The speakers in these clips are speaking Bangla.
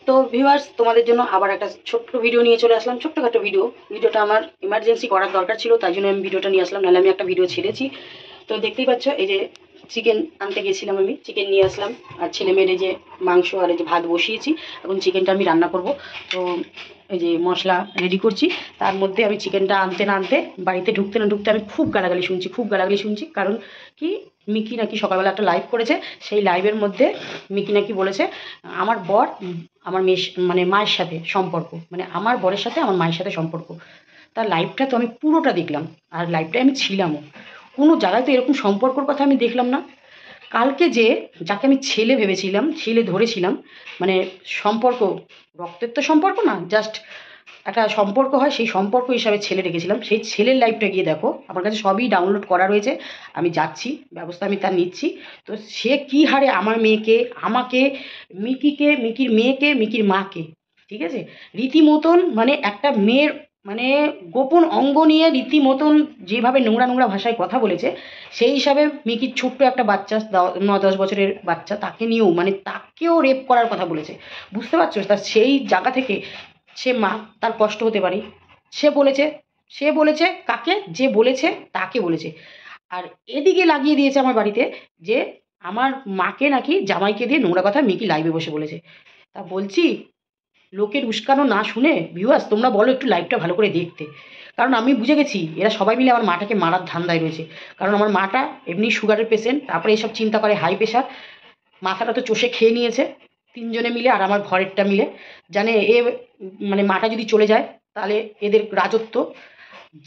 তো ভিউয়ার্স, তোমাদের জন্য আবার একটা ছোট্ট ভিডিও নিয়ে চলে আসলাম। ছোট্টখাটো ভিডিওটা আমার ইমার্জেন্সি করার দরকার ছিল, তাই জন্য আমি ভিডিওটা নিয়ে আসলাম, নাহলে আমি একটা ভিডিও ছেড়েছি। তো দেখতেই পাচ্ছ, এই যে চিকেন আনতে গেছিলাম, আমি চিকেন নিয়ে আসলাম। আর ছেলে মেয়ের এই যে মাংস আর এই যে ভাত বসিয়েছি, এখন চিকেনটা আমি রান্না করব। তো এই যে মশলা রেডি করছি, তার মধ্যে আমি চিকেনটা আনতে না আনতে, বাড়িতে ঢুকতে না ঢুকতে আমি খুব গালাগালি শুনছি। কারণ কি, মিকি নাকি সকালবেলা একটা লাইভ করেছে, সেই লাইভের মধ্যে মিকি নাকি বলেছে আমার বর আমার মেয়ের মানে মায়ের সাথে সম্পর্ক, মানে আমার বরের সাথে আমার মায়ের সাথে সম্পর্ক। তার লাইভটা তো আমি পুরোটা দেখলাম, আর লাইভটায় আমি ছিলামও। কোনো জায়গায় তো এরকম সম্পর্কর কথা আমি দেখলাম না। কালকে যে যাকে আমি ছেলে ভেবেছিলাম, ছেলে ধরেছিলাম, মানে সম্পর্ক, রক্তের তো সম্পর্ক না, জাস্ট একটা সম্পর্ক হয়, সেই সম্পর্ক হিসাবে ছেলে রেখেছিলাম, সেই ছেলের লাইফটা গিয়ে দেখো। আমার কাছে সবই ডাউনলোড করা রয়েছে, আমি যাচ্ছি, ব্যবস্থা আমি তার নিচ্ছি। তো সে কী হারে আমার মেয়েকে, আমাকে, মিকিকে, মিকির মেয়েকে, মিকির মাকে, ঠিক আছে, রীতিমতন মানে একটা মেয়ের মানে গোপন অঙ্গ নিয়ে রীতিমতন যেভাবে নোংরা নোংরা ভাষায় কথা বলেছে, সেই হিসাবে মিকির ছোট্ট একটা বাচ্চা, 9-10 বছরের বাচ্চা, তাকে নিয়েও মানে তাকেও রেপ করার কথা বলেছে। বুঝতে পারছো? তা সেই জায়গা থেকে সে মা, তার কষ্ট হতে পারে। সে বলেছে কাকে, যে বলেছে তাকে বলেছে। আর এদিকে লাগিয়ে দিয়েছে আমার বাড়িতে যে আমার মাকে নাকি জামাইকে দিয়ে নোংরা কথা মিকি লাইভে বসে বলেছে। তা বলছি, লোকের উস্কানো না শুনে ভিউয়ার্স, তোমরা বলো একটু লাইভটা ভালো করে দেখতে। কারণ আমি বুঝে গেছি এরা সবাই মিলে আমার মাটাকে মারার ধান্দায় রয়েছে। কারণ আমার মাটা এমনি সুগারের পেশেন্ট, তারপরে এসব চিন্তা করে হাই প্রেশার, মাথাটা তো চষে খেয়ে নিয়েছে তিনজনে মিলে, আর আমার ঘরেরটা মিলে। জানে এ মানে মাটা যদি চলে যায় তাহলে এদের রাজত্ব,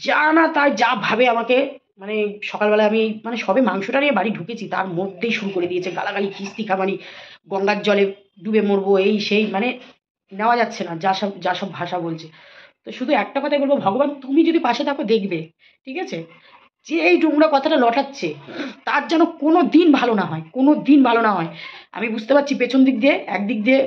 যা না তাই যা ভাবে আমাকে, মানে সকালবেলা আমি মানে সবে মাংসটা নিয়ে বাড়ি ঢুকেছি, তার মধ্যেই শুরু করে দিয়েছে গালাগালি, কিস্তি খামারি, গঙ্গার জলে ডুবে মরবো, এই সেই, মানে নেওয়া যাচ্ছে না যা সব ভাষা বলছে। তো শুধু একটা কথাই বলবো, ভগবান তুমি যদি পাশে থাকো দেখবে, ঠিক আছে, যে এই নোংরা কথাটা লটাচ্ছে তার যেন কোনো দিন ভালো না হয়, কোনো দিন ভালো না হয়। আমি বুঝতে পারছি পেছন দিক দিয়ে, একদিক দিয়ে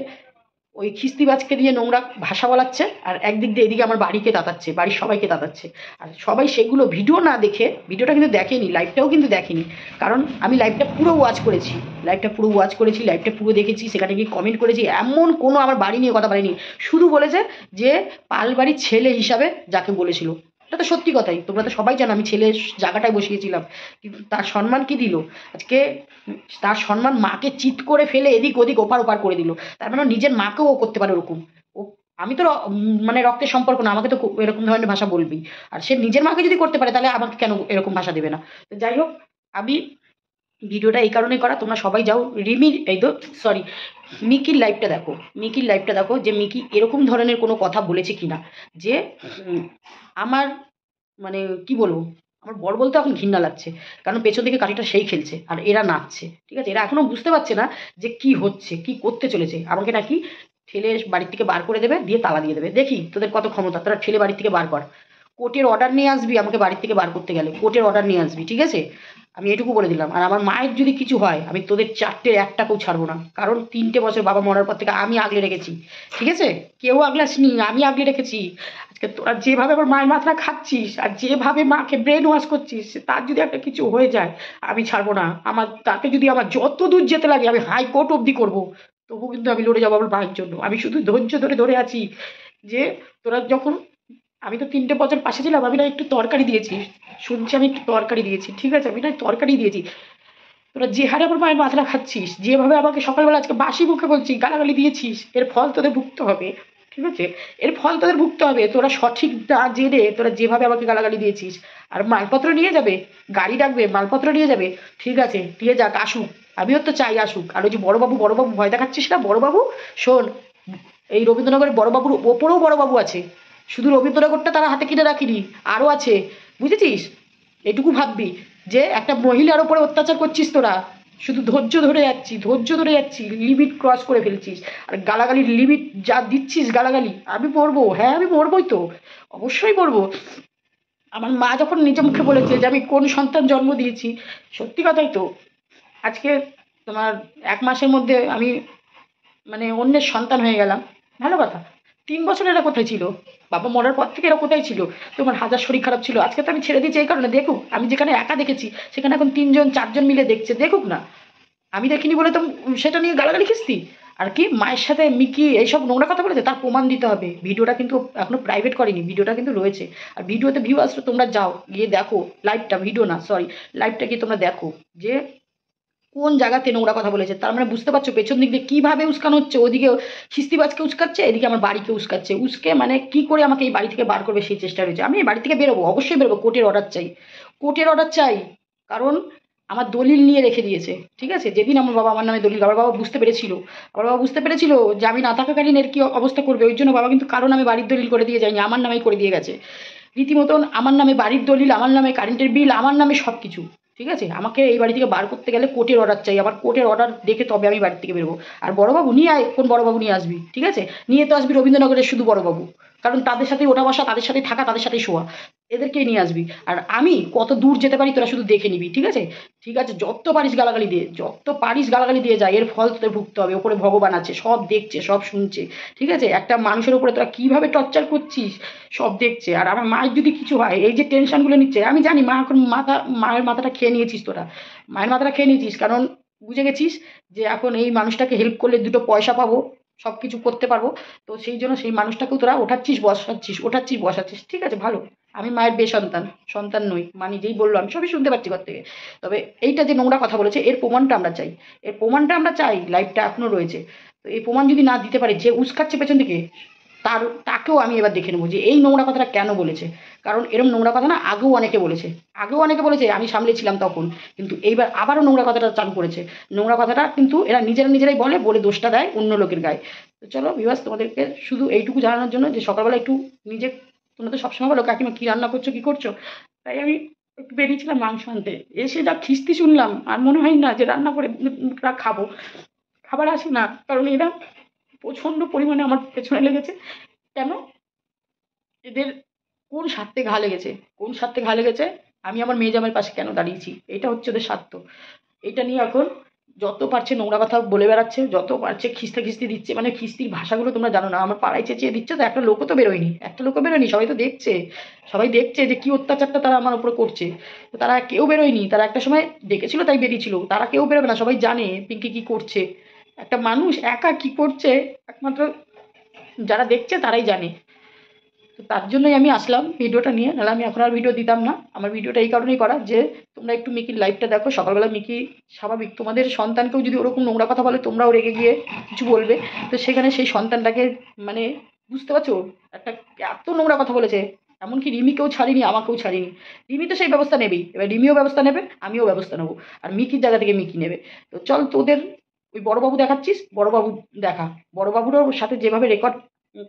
ওই খিস্তিবাজকে দিয়ে নোংরা ভাষা বলাচ্ছে, আর একদিক দিয়ে এদিকে আমার বাড়িকে তাতাচ্ছে, বাড়ির সবাইকে তাতাচ্ছে। আর সবাই সেগুলো ভিডিও না দেখে, ভিডিওটা কিন্তু দেখেনি, লাইভটাও কিন্তু দেখেনি। কারণ আমি লাইভটা পুরো ওয়াচ করেছি, লাইভটা পুরো দেখেছি, সেখানে গিয়ে কমেন্ট করেছি। এমন কোনো আমার বাড়ি নিয়ে কথা বলেনি, শুধু বলেছে যে পালবাড়ির ছেলে হিসাবে যাকে বলেছিল, এটা তো সত্যি কথাই, তোমরা তো সবাই জানো আমি ছেলের জায়গাটায় বসিয়েছিলাম। কিন্তু তার সম্মান কি দিল আজকে? তার সম্মান মাকে চিৎ করে ফেলে এদিক ওদিক ওপার ওপার করে দিল। তার মানে ওর নিজের মাকেও ও করতে পারে ওরকম। ও, আমি তো মানে রক্তের সম্পর্ক না, আমাকে তো এরকম ধরনের ভাষা বলবি। আর সে নিজের মাকে যদি করতে পারে, তাহলে আমাকে কেন এরকম ভাষা দেবে না? তো যাই হোক, আমি ভিডিওটা এই কারণেই করা, তোমরা সবাই যাও রিমির এই তো সরি মিকির লাইভটা দেখো যে মিকি এরকম ধরনের কোনো কথা বলেছে কিনা, যে আমার মানে কি বলবো, আমার বর বলতে এখন ঘৃণা লাগছে। কারণ পেছন থেকে কাঠিটা সেই খেলছে আর এরা নাচছে, ঠিক আছে, এরা এখনো বুঝতে পারছে না যে কি হচ্ছে, কি করতে চলেছে। আমাকে নাকি ঠেলে বাড়ির থেকে বার করে দেবে, দিয়ে তালা দিয়ে দেবে। দেখি তোদের কত ক্ষমতা, তোরা ঠেলে বাড়ির থেকে বার কর। কোর্টের অর্ডার নিয়ে আসবি, আমাকে বাড়ির থেকে বার করতে গেলে কোর্টের অর্ডার নিয়ে আসবি, ঠিক আছে? আমি এটুকু বলে দিলাম। আর আমার মায়ের যদি কিছু হয়, আমি তোদের চারটের একটাকেও ছাড়বো না। কারণ 3টে বছর বাবা মরার পর থেকে আমি আগলে রেখেছি, ঠিক আছে? কেউ আগলাসনি, আমি আগলে রেখেছি। আজকে তোরা যেভাবে আমার মায়ের মাথা খাচ্ছিস আর যেভাবে মাকে ব্রেন ওয়াশ করছিস, তার যদি একটা কিছু হয়ে যায় আমি ছাড়বো না। আমার তাতে যদি আমার যত দূর যেতে লাগে আমি হাইকোর্ট অবধি করবো, তবু কিন্তু আমি লড়ে যাবো আমার মায়ের জন্য। আমি শুধু ধৈর্য ধরে ধরে আছি যে তোরা যখন, আমি তো 3টে বছর পাশে ছিলাম, আমি না একটু তরকারি দিয়েছি, শুনছি আমি একটু তরকারি দিয়েছি, ঠিক আছে, আমি না তরকারি দিয়েছি। তোরা যে হারে আমার মায়ের মাথাটা খাচ্ছিস, যেভাবে আমাকে সকালবেলা আজকে বাসি মুখে বলছি, গালাগালি দিয়েছিস, এর ফল তোদের ভুগতে হবে, ঠিক আছে? এর ফল তোদের ভুগতে হবে। তোরা সঠিক না জেনে তোরা যেভাবে আমাকে গালাগালি দিয়েছিস। আর মালপত্র নিয়ে যাবে, গাড়ি ডাকবে, মালপত্র নিয়ে যাবে, ঠিক আছে, নিয়ে যাক, আসুক, আমিও তো চাই আসুক। আর ওই যে বড়বাবু বড়বাবু ভয় দেখাচ্ছিস না, বড়বাবু শোন, এই রবীন্দ্রনগরের বড়বাবুর ওপরেও বড়বাবু আছে, শুধু রবীন্দ্রনগরটা তারা হাতে কিনে রাখিনি, আরও আছে, বুঝেছিস? এটুকু ভাববি যে একটা মহিলার ওপরে অত্যাচার করছিস তোরা, শুধু ধৈর্য ধরে যাচ্ছি, লিমিট ক্রস করে ফেলছিস। আর গালাগালির লিমিট যা দিচ্ছিস গালাগালি, আমি মরবো, হ্যাঁ আমি মরবোই তো, অবশ্যই মরবো। আমার মা যখন নিজে মুখে বলেছে যে আমি কোন সন্তান জন্ম দিয়েছি, সত্যি কথাই তো। আজকে তোমার 1 মাসের মধ্যে আমি মানে অন্যের সন্তান হয়ে গেলাম, ভালো কথা। 3 বছর এরা কোথায় ছিল? বাবা মরার পর থেকে এরা কোথায় ছিল? তোমার হাজার শরীর খারাপ ছিল, আজকে তো আমি ছেড়ে দিয়েছি এই কারণে, দেখুক। আমি যেখানে একা দেখেছি সেখানে এখন 3জন 4জন মিলে দেখছে, দেখুক না। আমি দেখিনি বলে তো সেটা নিয়ে গালাগালি খিস্তি। আর কি মায়ের সাথে মিকি এইসব নোংরা কথা বলেছে, তার প্রমাণ দিতে হবে। ভিডিওটা কিন্তু এখনো প্রাইভেট করেনি, ভিডিওটা কিন্তু রয়েছে। আর ভিডিওতে ভিউ আসলে তোমরা যাও গিয়ে দেখো লাইভটা, ভিডিও না সরি, লাইভটা গিয়ে তোমরা দেখো যে কোন জায়গাতে নোংরা কথা বলেছে। তার মানে বুঝতে পারছো পেছন দিক দিয়ে কীভাবে উস্কানো হচ্ছে। ওদিকে খিস্তিবাজকে উস্কাচ্ছে, এদিকে আমার বাড়িকে উস্কাচ্ছে। উস্কে মানে কি করে আমাকে এই বাড়ি থেকে বার করবে সেই চেষ্টা রয়েছে। আমি এই বাড়ি থেকে বেরোবো, অবশ্যই বেরোবো, কোর্টের অর্ডার চাই, কোর্টের অর্ডার চাই। কারণ আমার দলিল নিয়ে রেখে দিয়েছে, ঠিক আছে। যেদিন আমার বাবা আমার নামে দলিল, আমার বাবা বুঝতে পেরেছিল, আমার বাবা বুঝতে পেরেছিল যে আমি না থাকাকালীন এর কী অবস্থা করবে। ওই জন্য বাবা কিন্তু কারণ আমি বাড়ির দলিল করে দিয়ে যায়নি, আমার নামেই করে দিয়ে গেছে রীতিমতন। আমার নামে বাড়ির দলিল, আমার নামে কারেন্টের বিল, আমার নামে সব কিছু, ঠিক আছে। আমাকে এই বাড়ি থেকে বার করতে গেলে কোর্টের অর্ডার চাই, আবার কোর্টের অর্ডার দেখে তবে আমি বাড়ি থেকে বেরোবো। আর বড়োবাবু নিয়ে আয়, কোন বড়োবাবু নিয়ে আসবি, ঠিক আছে। নিয়ে তো আসবি রবীন্দ্রনগরের শুধু বড়োবাবু, কারণ তাদের সাথেই ওঠা বসা, তাদের সাথেই থাকা, তাদের সাথেই শোয়া, এদেরকেই নিয়ে আসবি। আর আমি কত দূর যেতে পারি তোরা শুধু দেখে নিবি, ঠিক আছে। ঠিক আছে, যত পারিস গালাগালি দিয়ে, যত পারিস গালাগালি দিয়ে যায়, এর ফল তোদের ভুগতে হবে। ওপরে ভগবান আছে, সব দেখছে, সব শুনছে, ঠিক আছে। একটা মানুষের উপরে তোরা কীভাবে টর্চার করছিস সব দেখছে। আর আমার মায়ের যদি কিছু হয়, এই যে টেনশনগুলো নিচ্ছে, আমি জানি মা এখন মায়ের মাথাটা খেয়ে নিয়েছিস তোরা, মায়ের মাথাটা খেয়ে নিয়েছিস। কারণ বুঝে গেছিস যে এখন এই মানুষটাকে হেল্প করলে দুটো পয়সা পাবো, সব কিছু করতে পারবো। তো সেই জন্য সেই মানুষটাকেও তোরা ওঠাচ্ছিস বসাচ্ছিস, ওঠাচ্ছিস বসাচ্ছিস, ঠিক আছে। ভালো, আমি মায়ের বেসন্তান, সন্তান নই, মা নিজেই বললো, আমি সবই শুনতে পাচ্ছি ঘর থেকে। তবে এইটা যে নোংরা কথা বলেছে, এর প্রমাণটা আমরা চাই, এর প্রমাণটা আমরা চাই। লাইভটা এখনো রয়েছে, তো এই প্রমাণ যদি না দিতে পারে, যে উস্কাচ্ছে পেছন থেকে, তাকেও আমি এবার দেখে নেবো যে এই নোংরা কথাটা কেন বলেছে। কারণ এরম নোংরা কথা না আগেও অনেকে বলেছে, আগেও অনেকে বলেছে, আমি সামলেছিলাম তখন। কিন্তু এইবার আবারও নোংরা কথাটা চালু করেছে। নোংরা কথাটা কিন্তু এরা নিজেরাই বলে, বলে দোষটা দেয় অন্য লোকের গায়ে। তো চলো ভিউয়ার্স, তোমাদেরকে শুধু এইটুকু জানানোর জন্য যে সকালবেলা একটু নিজে, তোমরা তো সবসময় বলো কাকিমা কী রান্না করছো, কী করছো, তাই আমি একটু বেরিয়েছিলাম মাংস আনতে। এসে যা খিস্তি শুনলাম, আর মনে হয় না যে রান্না করে খাবো। খাবার আসে না, কারণ এরা প্রচণ্ড পরিমাণে আমার পেছনে লেগেছে। কেন? এদের কোন স্বার্থে ঘা লেগেছে, কোন স্বার্থে ঘা লেগেছে, আমি আমার মেয়ে জামাইয়ের পাশে কেন দাঁড়িয়েছি, এটা হচ্ছে ওদের স্বার্থ। এটা নিয়ে এখন যত পারছে নোংরা কথা বলে বেড়াচ্ছে, যত পারছে খিস্তি দিচ্ছে। মানে খিস্তির ভাষাগুলো তোমরা জানো না, আমার পাড়ায় চেঁচিয়ে দিচ্ছে, তো একটা লোকও তো বেরোয়নি, একটা লোকও বেরোয়নি, সবাই তো দেখছে, সবাই দেখছে যে কী অত্যাচারটা তারা আমার উপরে করছে। তো তারা কেউ বেরোয়নি, তারা একটা সময় ডেকেছিল তাই বেরিয়েছিল, তারা কেউ বেরোবে না। সবাই জানে পিঙ্কি কী করছে, একটা মানুষ একা কী করছে একমাত্র যারা দেখছে তারাই জানে। তো তার জন্যই আমি আসলাম ভিডিওটা নিয়ে, নাহলে আমি এখন আর ভিডিও দিতাম না। আমার ভিডিওটা এই কারণেই করা যে তোমরা একটু মিকির লাইভটা দেখো। সকালবেলা মিকি স্বাভাবিক, তোমাদের সন্তানকেও যদি ওরকম নোংরা কথা বলে তোমরাও রেগে গিয়ে কিছু বলবে, তো সেখানে সেই সন্তানটাকে মানে বুঝতে পারছো একটা এত নোংরা কথা বলেছে। এমনকি রিমিকেও ছাড়িনি, আমাকেও ছাড়িনি। রিমি তো সেই ব্যবস্থা নেবেই, এবার রিমিও ব্যবস্থা নেবে, আমিও ব্যবস্থা নেবো, আর মিকির জায়গা থেকে মিকি নেবে। তো চল তোদের ওই বড়বাবু দেখাচ্ছিস, বড়বাবু দেখা, বড়বাবুরও সাথে যেভাবে রেকর্ড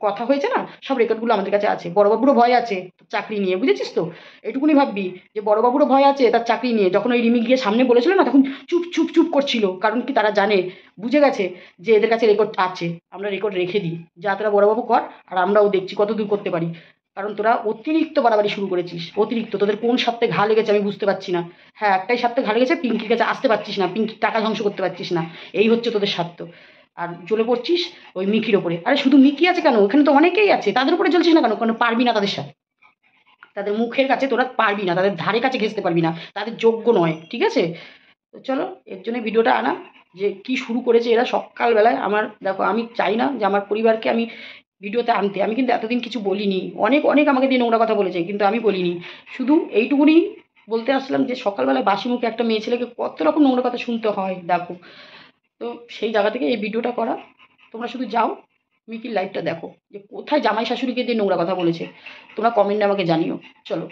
কথা হয়েছে না, সব রেকর্ডগুলো আমাদের কাছে আছে। বড়বাবুরও ভয় আছে চাকরি নিয়ে, বুঝেছিস তো। এটুকুনি ভাববি যে বড়বাবুরও ভয় আছে তার চাকরি নিয়ে। যখন ওই রিমি গিয়ে সামনে বলেছিল না, তখন চুপ চুপ চুপ করছিল, কারণ কি তারা জানে, বুঝে গেছে যে এদের কাছে রেকর্ড আছে, আমরা রেকর্ড রেখে দিই, যা তোরা বড়বাবু কর, আর আমরাও দেখছি কত দূর করতে পারি। কারণ তোরা অতিরিক্ত বাড়াবাড়ি শুরু করেছিস, অতিরিক্ত। তোদের কোন স্বার্থে ঘা লেগেছে আমি বুঝতে পারছি না। হ্যাঁ, একটাই স্বার্থে ঘা লেগেছে, পিঙ্কির কাছে আসতে পারছিস না, পিঙ্কির টাকা ধ্বংস করতে পারছিস না, এই হচ্ছে তোদের স্বার্থ। আর জ্বলে পড়ছিস ওই মিকির ওপরে। আরে শুধু মিকি আছে কেন, ওখানে তো অনেকেই আছে, তাদের উপরে জ্বলছিস না কেন? কারণ পারবি না তাদের সাথে, তাদের মুখের কাছে তোরা পারবি না, তাদের ধারে কাছে ঘেঁচতে পারবি না, তাদের যোগ্য নয়, ঠিক আছে। তো চলো, এর জন্য ভিডিওটা আনা, যে কি শুরু করেছে এরা সকালবেলায়। আমার দেখো, আমি চাই না যে আমার পরিবারকে আমি ভিডিওতে আনতে, আমি কিন্তু এতদিন কিছু বলিনি। অনেক অনেক আমাকে দিয়ে নোংরা কথা বলেছে, কিন্তু আমি বলিনি। শুধু এইটুকুনি বলতে আসলাম যে সকালবেলায় বাসি মুখে একটা মেয়ে ছেলেকে কত রকম নোংরা কথা শুনতে হয় দেখো। তো সেই জায়গা থেকে এই ভিডিওটা করা। তোমরা শুধু যাও মিকির লাইভটা দেখো যে কোথায় জামাই শাশুড়িকে দিয়ে নোংরা কথা বলেছে। তোমরা কমেন্টে আমাকে জানিও। চলো।